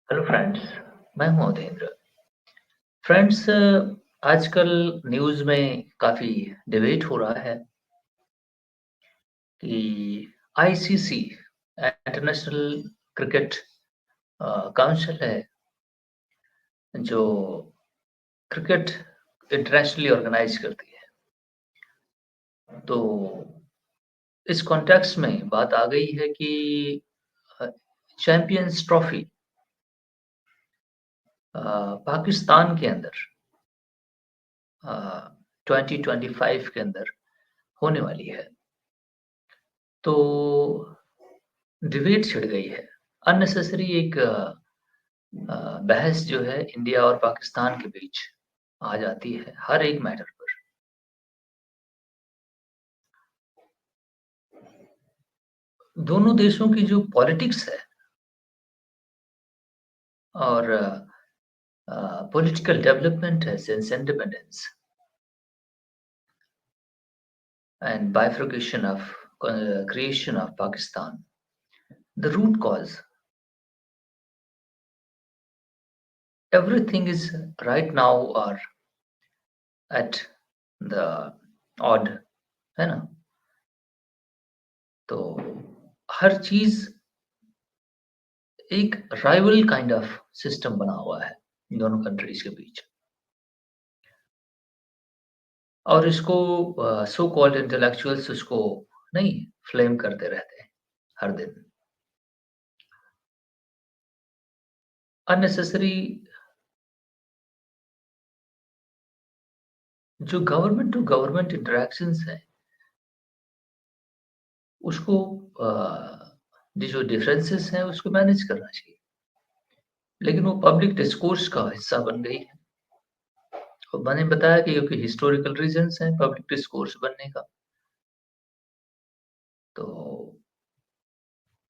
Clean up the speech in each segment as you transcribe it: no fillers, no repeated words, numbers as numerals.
Hello friends, मैं हूँ अधेंद्र। Friends, आजकल न्यूज़ में काफ़ी डिबेट हो रहा है कि आईसीसी इंटरनेशनल क्रिकेट काउंसिल है जो क्रिकेट इंटरनेशनली ऑर्गेनाइज करती है। तो इस कॉन्टेक्स्ट में बात आ गई है कि चैंपियंस ट्रॉफी पाकिस्तान के अंदर 2025 के अंदर होने वाली है। तो डिबेट छिड़ गई है। अननेसेसरी एक बहस जो है इंडिया और पाकिस्तान के बीच आ जाती है हर एक मैटर पर। दोनों देशों की जो पॉलिटिक्स है और पॉलिटिकल डेवलपमेंट है since independence and bifurcation of creation of Pakistan, the root cause, everything is right now are at the odd, है ना? तो हर चीज एक राइवल काइंड ऑफ सिस्टम बना हुआ है इन दोनों कंट्रीज के बीच। और इसको सो कॉल्ड इंटेलेक्चुअल्स उसको नहीं फ्लेम करते रहते हैं हर दिन। अननेसेसरी जो गवर्नमेंट टू गवर्नमेंट इंटरैक्शंस हैं, उसको ये जो डिफरेंसेस हैं उसको मैनेज करना चाहिए। लेकिन वो पब्लिक डिस्कोर्स का हिस्सा बन गई है। और मैंने बताया कि क्योंकि हिस्टोरिकल रीजंस हैं पब्लिक डिस्कोर्स बनने का। तो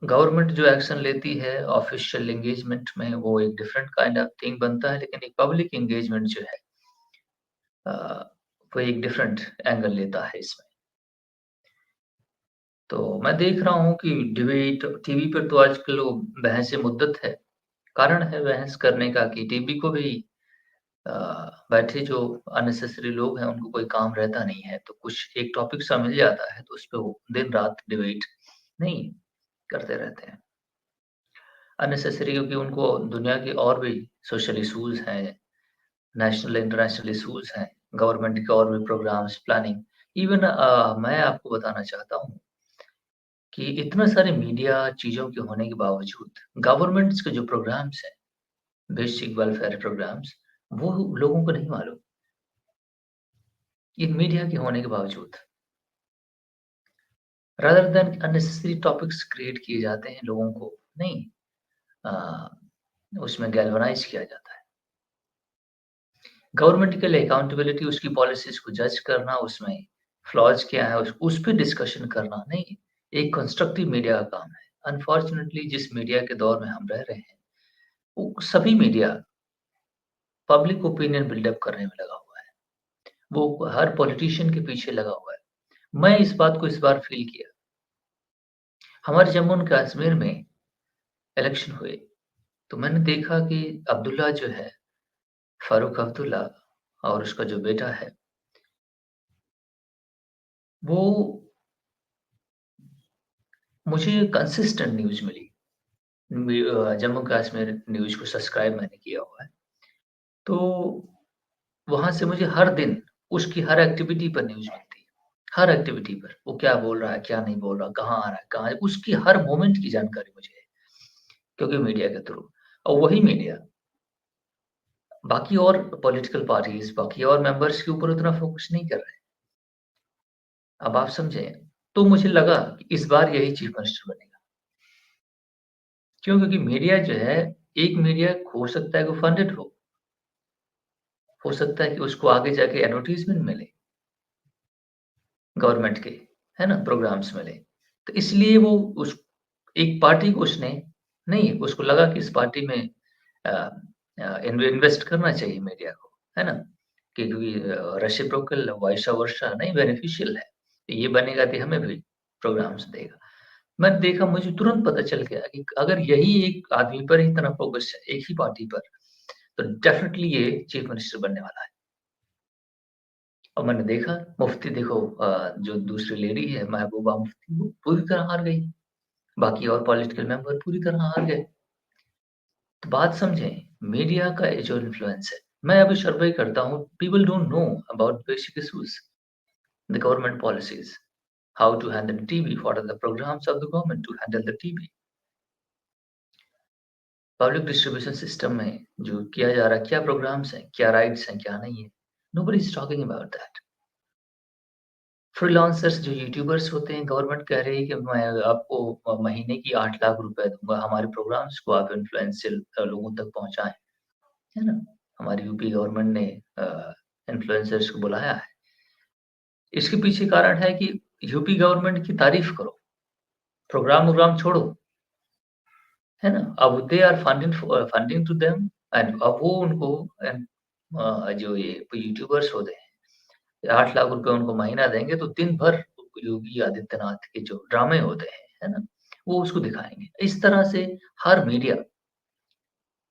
गवर्नमेंट जो एक्शन लेती है ऑफिशियल एंगेजमेंट में वो एक डिफरेंट काइंड ऑफ थिंग बनता है, लेकिन एक पब्लिक एंगेजमेंट जो है वो एक डिफरेंट एंगल लेता है इसमें। तो मैं देख रहा हूँ कि डिबेट टीवी पर तो आजकल वो बहस-ए-मुद्दत है। कारण है बहस करने का कि टीवी को भी अ, बैठे जो अननेसेसरी लोग हैं उनको कोई काम रहता नहीं है, तो कुछ एक टॉपिक सा मिल जाता है तो उसपे वो दिन-रात डिबेट नहीं करते रहते हैं। अननेसेसरी क्योंकि उनको दुनिया के और भी सोशल इश्यूज़ हैं, नेशनल इंटरनेशनल इश्यूज़ हैं, गवर्नमेंट के और भी प्रोग्राम्स, प्लानिंग। इवन मैं आपको बताना चाहता हूँ कि इतना सारे मीडिया चीज़ों के होने के बावजूद गवर्नमेंट्स के जो प्रोग्राम्स हैं, बेसिक वेलफेयर प्रोग्राम्स, वो लोगों को नहीं मालूम, इन मीडिया के होने के बावजूद। Rather than unnecessary topics create किए जाते हैं लोगों को नहीं अ, उसमें गैल्वेनाइज़ किया जाता है। गवर्नमेंट के लिए अकाउंटेबिलिटी उसकी पॉलिसीज़ को जज करना, उसमें फ्लॉज़ क्या है उस पे डिस्कशन करना नहीं, एक कंस्ट्रक्टिव मीडिया का काम है। अनफॉर्चुनेटली जिस मीडिया के दौर में हम रह रहे हैं, वो सभी मीडिया पब्लिक ओपिनियन बिल्डअप करने में लगा हुआ है। वो हर पॉलिटिशियन के पीछे लगा हुआ है। मैं इस बात को इस बार फ़ील किया। हमारे जम्मू एंड कश्मीर में इलेक्शन हुए, तो मैंने देखा कि अब्दुल्ला जो है, फारूक अब्दुल्ला और उसका जो बेटा है, वो मुझे कंसिस्टेंट न्यूज़ मिली। जम्मू कश्मीर न्यूज़ को सब्सक्राइब मैंने किया हुआ है। तो वहाँ से मुझे हर दिन उसकी हर एक्टिविटी पर न्यूज़ मिलती है। हर एक्टिविटी पर, वो क्या बोल रहा है, क्या नहीं बोल रहा, कहाँ आ रहा है, कहाँ है, उसकी हर मोमेंट की जानकारी मुझे है, क्योंकि मीडिया के थ्रू। और वही मीडिया बाकी और पॉलिटिकल पार्टीज़, बाकी और मेंबर्स के ऊपर उतना फ़ोकस नहीं कर रहे हैं। अब आप समझें, तो मुझे लगा कि इस बार यही चीफ मिनिस्टर बनेगा। क्यों? क्योंकि मीडिया जो है, एक मीडिया हो सकता है कि फंडेड हो सकता है कि उसको आगे जाके एडवर्टाइज़मेंट मिले, गवर्नमेंट के, है ना? प्रोग्राम्स मिले। तो इसलिए वो उस एक पार्टी को उसने नहीं, उसको लगा कि इस पार्टी में अ इन्वेस्ट करना चाहिए मीडिया को, है ना? कि क्योंकि रेसिप्रोकल वाइस वर्सा नहीं बेनिफिशियल है। ये बनेगा तो हमें भी प्रोग्राम्स देगा। मैंने देखा, मुझे तुरंत पता चल गया कि अगर यही एक आदमी पर इतना फ़ोकस है, एक ही पार्टी पर, तो डेफ़िनिटली ये चीफ़ मिनिस्टर बनने वाला है। और मैंने देखा मुफ्ती देखो जो दूसरी लेडी है महबूबा मुफ्ती, वो पूरी तरह हार गई। बाकी और पॉलिटिकल मेंबर पूरी तरह हार गए। तो बात समझें, मीडिया का ये जो इन्फ्लुएंस है, मैं अभी सर्वे करता हूँ, people don't know about basic issues, the government policies, how to handle TB, what are the programmes of the government to handle the TB. Public distribution system में जो किया जा रहा है, क्या प्रोग्राम्स हैं, क्या राइट्स हैं, क्या नहीं है, nobody is talking about that. Freelancers जो यूट्यूबर्स होते हैं, गवर्नमेंट कह रही है कि मैं आपको महीने की 8 लाख रुपए दूँगा, हमारे प्रोग्राम्स को आप इन्फ्लुएंशियल लोगों तक पहुँचाएँ, है ना? हमारी यूपी गवर्नमेंट ने इन्फ्लुएंसर्स को बुलाया है। इसके पीछे कारण है कि यूपी गवर्नमेंट की तारीफ़ करो, प्रोग्राम-वोग्राम छोड़ो, है ना? अब they are funding to them and अब वो उनको जो ये यूट्यूबर्स होते हैं, 8 लाख रुपए उनको महीना देंगे तो दिन भर योगी आदित्यनाथ के जो ड्रामे होते हैं, है ना? वो उसको दिखाएँगे। इस तरह से हर मीडिया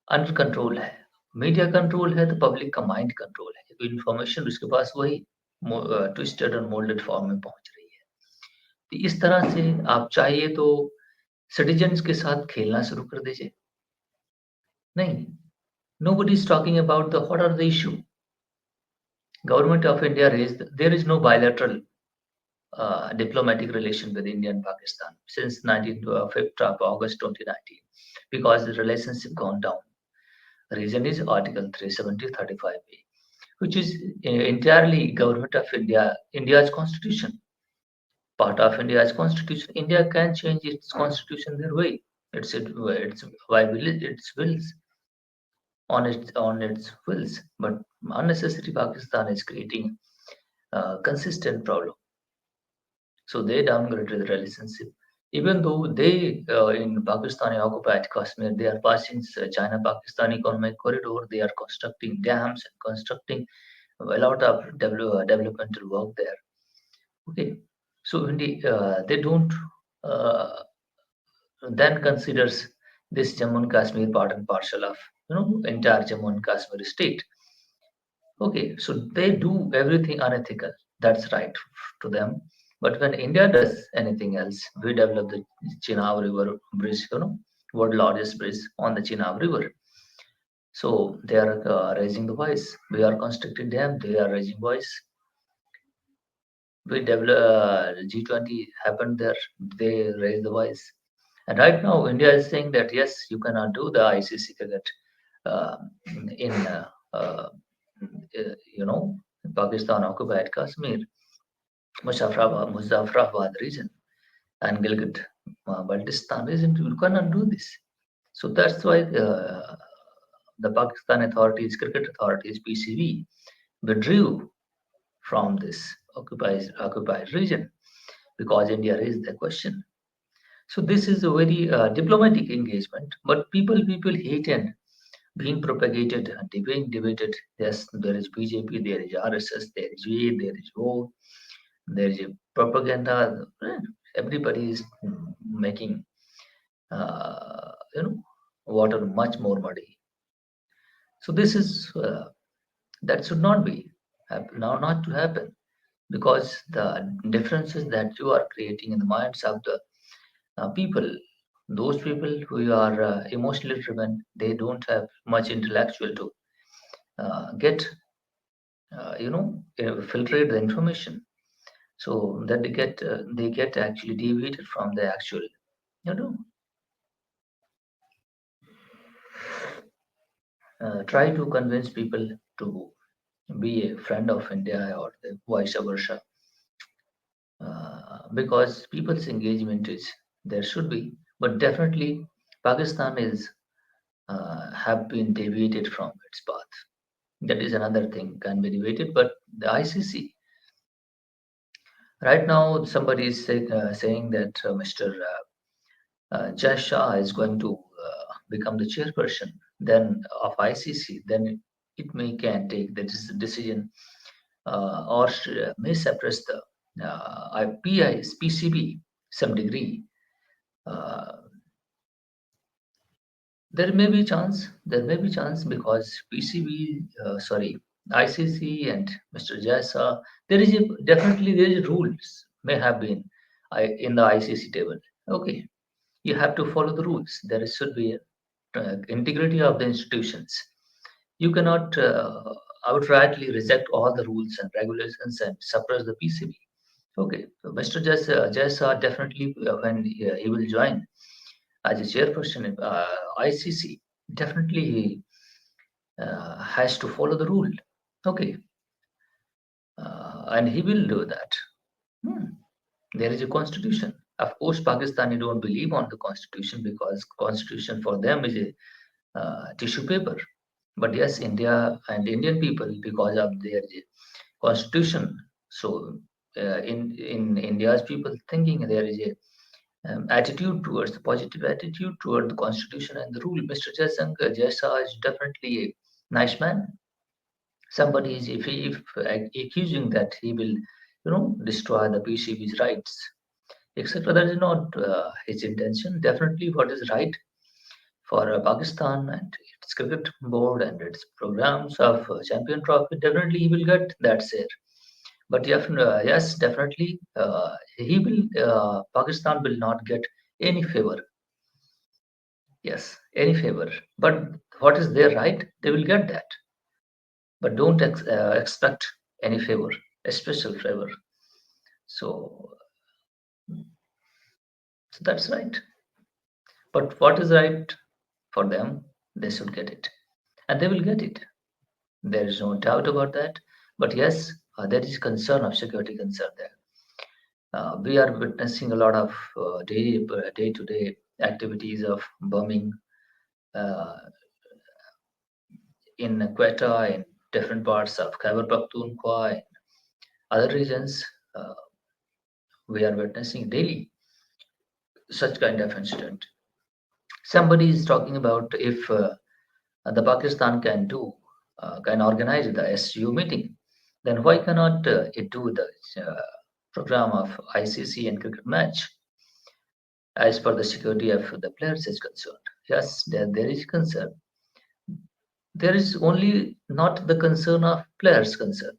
अंडर कंट्रोल है। मीडिया कंट्रोल है तो पब्लिक का माइंड कंट्रोल है। क्योंकि इन्फॉर्मेशन उसके पास वही ट्विस्टेड और मोल्डेड फॉर्म में पहुँच रही है। तो इस तरह से आप चाहिए तो सिटिज़न्स के साथ खेलना शुरू कर दीजिए। नहीं, nobody is talking about the what are the issue. Government of India raised there is no bilateral diplomatic relation with India and Pakistan since 5th of August 2019 because the relationship gone down. Reason is Article 370 35A, which is entirely Government of India, India's constitution, part of India's constitution. India can change its constitution their way. It's why will its wills on its wills, but unnecessary Pakistan is creating a consistent problem. So they downgraded the relationship. Even though they, in Pakistani occupied Kashmir, they are passing China-Pakistan economic corridor, they are constructing dams and constructing a lot of developmental work there. Okay, so they don't uh, then considers this Jammu and Kashmir part and parcel of entire Jammu and Kashmir state. Okay, so they do everything unethical. That's right to them. But when India does anything else, we develop the Chenab River bridge, world largest bridge on the Chenab River. So they are raising the voice. We are constructing dam. They are raising voice. We develop G20 happened there. They raise the voice. And right now, India is saying that yes, you cannot do the ICC cricket uh, in Pakistan occupied Kashmir, Muzaffarabad region, and Gilgit Baltistan region. You cannot do this. So that's why the Pakistan authorities, cricket authorities, PCB, withdrew from this occupied region because India raised the question. So this is a very diplomatic engagement, but people hate and being propagated and being debated. Yes, there is BJP, there is RSS, there is V, there is O, there is a propaganda. Everybody is making water much more muddy. So this is that should not be now not to happen because the differences that you are creating in the minds of the people, those people who are emotionally driven, they don't have much intellectual to get filtrate the information so that they get actually deviated from the actual you know try to convince people to be a friend of India or the vice versa because people's engagement is there should be, but definitely Pakistan is have been deviated from its path. That is another thing can be debated, but the ICC right now somebody is saying that Mr. Jai Shah is going to become the chairperson then of ICC, then it may can take the decision or may suppress the PCB some degree Uh, there may be chance because PCB, sorry, ICC and Mr. Jaisa, definitely there is rules may have been in the ICC table. Okay, you have to follow the rules. There should be integrity of the institutions. You cannot outrightly reject all the rules and regulations and suppress the PCB. Okay, so Mr. Jaisa definitely when he will join as a chairperson in ICC, definitely he has to follow the rule. Okay, and he will do that. Hmm. There is a constitution. Of course, Pakistani don't believe on the constitution because constitution for them is a tissue paper. But yes, India and Indian people, because of their constitution, so in India's people thinking there is a attitude towards the positive attitude toward the constitution and the rule. Mr. Jaishankar Jaisa is definitely a nice man. Somebody is if accusing that he will, destroy the PCB's rights, etc. That is not his intention. Definitely, what is right for Pakistan and its cricket board and its programs of champion trophy, definitely he will get that share. But yes, definitely he will. Pakistan will not get any favor. Yes, any favor. But what is their right? They will get that. But don't expect any favor, a special favor. So, so that's right. But what is right for them, they should get it, and they will get it. There is no doubt about that. But yes, there is concern of security concern there. We are witnessing a lot of day-to-day activities of bombing uh, in Quetta, in different parts of Khyber Pakhtunkhwa, and other regions. Uh, we are witnessing daily such kind of incident. Somebody is talking about if the Pakistan can organize the SU meeting, then why cannot it do the program of ICC and cricket match as per the security of the players is concerned? Yes, there is concern. There is only not the concern of players concern.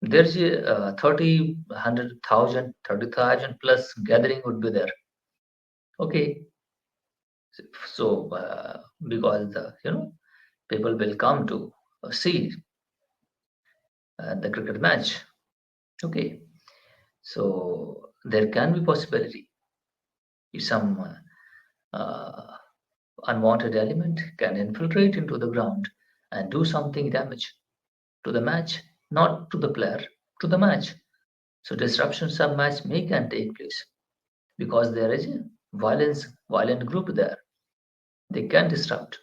There is a 30, 100,000, 30,000 plus gathering would be there. Okay, so because people will come to see the cricket match. Okay, so there can be possibility if some unwanted element can infiltrate into the ground and do something damage to the match, not to the player, to the match. So disruptions of match may can take place because there is a violent group there. They can disrupt.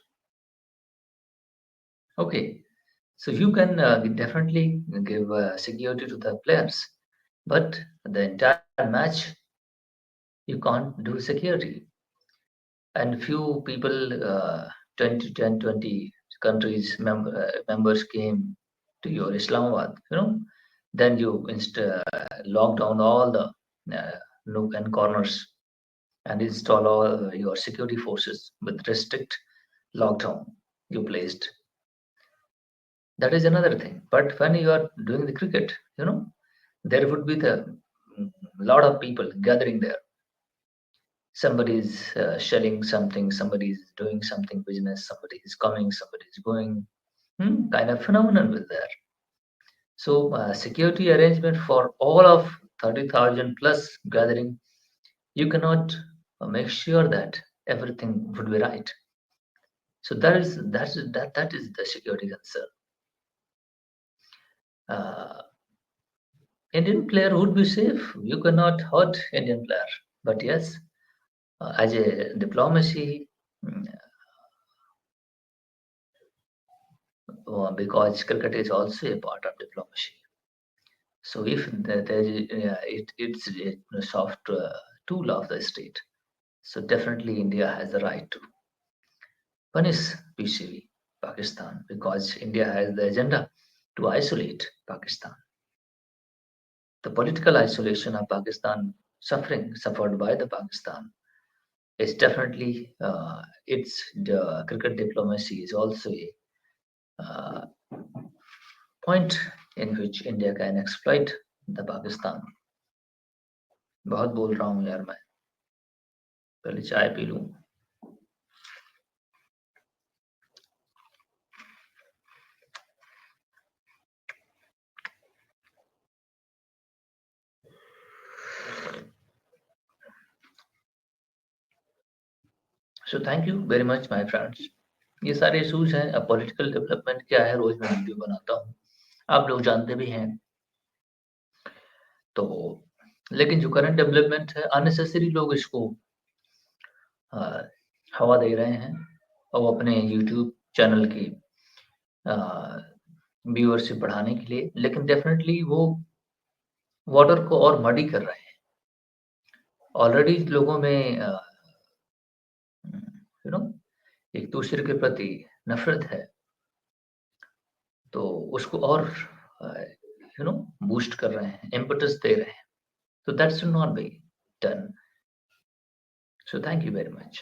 Okay, so you can definitely give security to the players, but the entire match you can't do security. And few people, 20, 10, 20 countries members came to your Islamabad, then you lock down all the nook and corners and install all your security forces with restrict lockdown you placed. That is another thing. But when you are doing the cricket, there would be the lot of people gathering there. Somebody is selling something, somebody is doing something business, somebody is coming, somebody is going. Kind of phenomenon with there. So security arrangement for all of 30,000 plus gathering, you cannot make sure that everything would be right. So that is the security concern. Uh, Indian player would be safe. You cannot hurt Indian player. But yes, as a diplomacy, mm, because cricket is also a part of diplomacy. So if there is, it's a soft tool of the state, so definitely India has the right to punish PCV, Pakistan, because India has the agenda to isolate Pakistan. The political isolation of Pakistan, suffering suffered by the Pakistan, is definitely its the cricket diplomacy is also a uh, point in which India can exploit the Pakistan. बहुत बोल रहा हूँ यार मैं, पहले चाय P लूँ. So thank you very much my friends. ये सारे इश्यूज हैं. अब पॉलिटिकल डेवलपमेंट क्या है, रोज मैं वीडियो बनाता हूँ, आप लोग जानते भी हैं. तो लेकिन जो करंट डेवलपमेंट है, अननेसेसरी लोग इसको अ, हवा दे रहे हैं और वो अपने यूट्यूब चैनल की व्यूअरशिप बढ़ाने के लिए, लेकिन डेफिनेटली वो वाटर को और मडी कर रहे हैं. ऑलरेडी लोगों में यू नो एक दूसरे के प्रति नफरत है, तो उसको और बूस्ट कर रहे हैं, इम्पेटस दे रहे हैं. So that should not be done. So thank you very much.